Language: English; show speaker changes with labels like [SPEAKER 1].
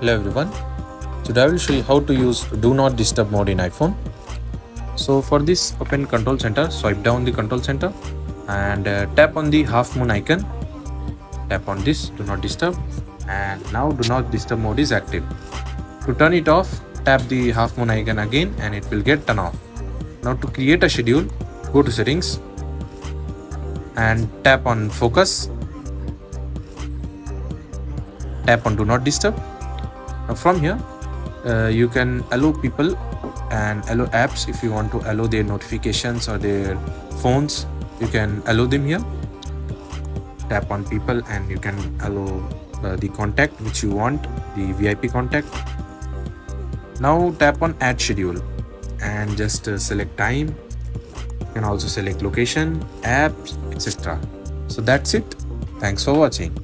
[SPEAKER 1] Hello everyone. Today I will show you how to use Do Not Disturb mode in iPhone. So for this, open Control Center, swipe down the Control Center and tap on the half moon icon. Tap on this Do Not Disturb, and now Do Not Disturb mode is active. To turn it off, tap the half moon icon again and it will get turned off. Now to create a schedule, go to Settings and tap on Focus. Tap on Do Not Disturb. Now from here, you can allow people and allow apps. If you want to allow their notifications or their phones, you can allow them here. Tap on people and you can allow the contact which you want, the VIP contact. Now tap on Add Schedule and just select time. You can also select location, apps, etc. So that's it. Thanks for watching.